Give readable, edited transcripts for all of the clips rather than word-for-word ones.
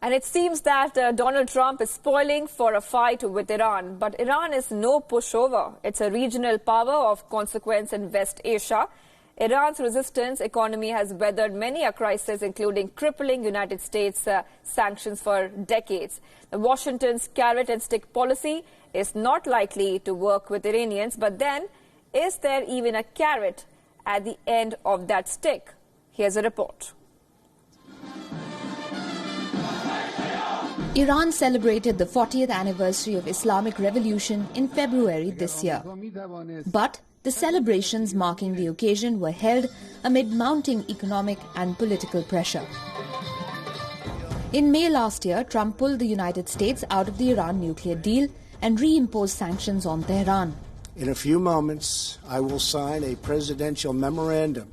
And it seems that Donald Trump is spoiling for a fight with Iran. But Iran is no pushover. It's a regional power of consequence in West Asia. Iran's resistance economy has weathered many a crisis, including crippling United States sanctions for decades. Washington's carrot and stick policy is not likely to work with Iranians. But then, is there even a carrot at the end of that stick? Here's a report. Iran celebrated the 40th anniversary of Islamic Revolution in February this year. But the celebrations marking the occasion were held amid mounting economic and political pressure. In May last year, Trump pulled the United States out of the Iran nuclear deal and reimposed sanctions on Tehran. In a few moments, I will sign a presidential memorandum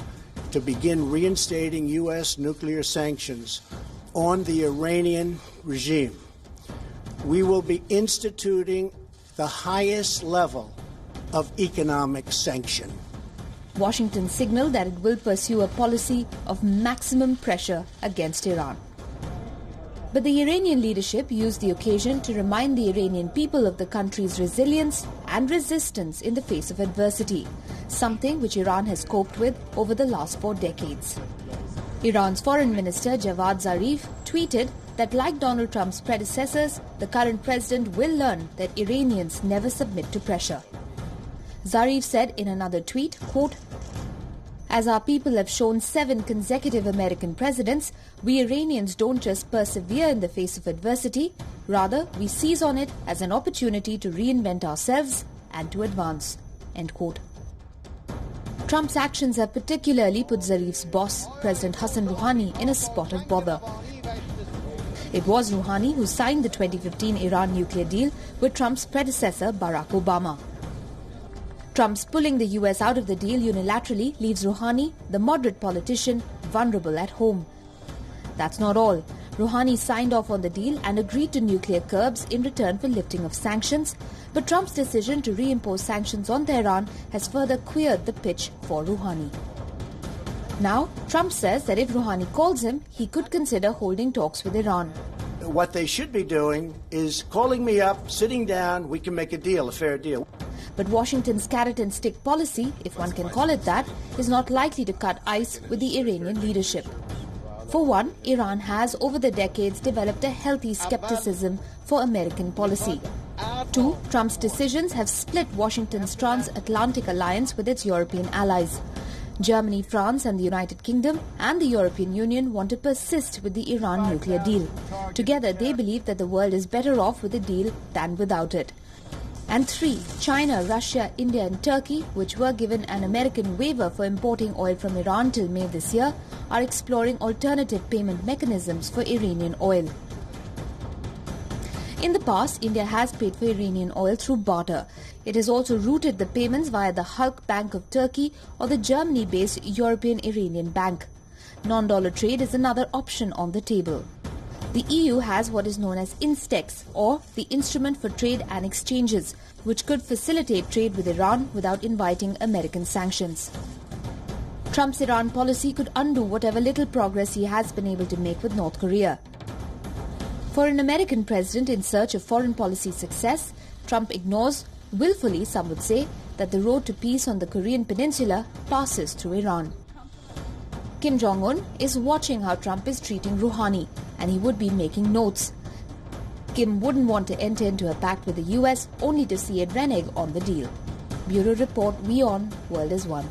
to begin reinstating U.S. nuclear sanctions on the Iranian regime. We will be instituting the highest level of economic sanction. Washington signaled that it will pursue a policy of maximum pressure against Iran. But the Iranian leadership used the occasion to remind the Iranian people of the country's resilience and resistance in the face of adversity, something which Iran has coped with over the last 4 decades. Iran's Foreign Minister Javad Zarif tweeted that, like Donald Trump's predecessors, the current president will learn that Iranians never submit to pressure. Zarif said in another tweet, quote, "As our people have shown 7 consecutive American presidents, we Iranians don't just persevere in the face of adversity, rather we seize on it as an opportunity to reinvent ourselves and to advance." End quote. Trump's actions have particularly put Zarif's boss, President Hassan Rouhani, in a spot of bother. It was Rouhani who signed the 2015 Iran nuclear deal with Trump's predecessor, Barack Obama. Trump's pulling the US out of the deal unilaterally leaves Rouhani, the moderate politician, vulnerable at home. That's not all. Rouhani signed off on the deal and agreed to nuclear curbs in return for lifting of sanctions, but Trump's decision to reimpose sanctions on Tehran has further queered the pitch for Rouhani. Now, Trump says that if Rouhani calls him, he could consider holding talks with Iran. What they should be doing is calling me up, sitting down, we can make a deal, a fair deal. But Washington's carrot and stick policy, if one can call it that, is not likely to cut ice with the Iranian leadership. For one, Iran has over the decades developed a healthy skepticism for American policy. 2, Trump's decisions have split Washington's transatlantic alliance with its European allies. Germany, France and the United Kingdom and the European Union want to persist with the Iran nuclear deal. Together, they believe that the world is better off with a deal than without it. And 3, China, Russia, India and Turkey, which were given an American waiver for importing oil from Iran till May this year, are exploring alternative payment mechanisms for Iranian oil. In the past, India has paid for Iranian oil through barter. It has also routed the payments via the Halk Bank of Turkey or the Germany-based European Iranian Bank. Non-dollar trade is another option on the table. The EU has what is known as INSTEX, or the Instrument for Trade and Exchanges, which could facilitate trade with Iran without inviting American sanctions. Trump's Iran policy could undo whatever little progress he has been able to make with North Korea. For an American president in search of foreign policy success, Trump ignores, willfully some would say, that the road to peace on the Korean peninsula passes through Iran. Kim Jong-un is watching how Trump is treating Rouhani, and he would be making notes. Kim wouldn't want to enter into a pact with the US only to see it renege on the deal. Bureau Report, WION, World is One.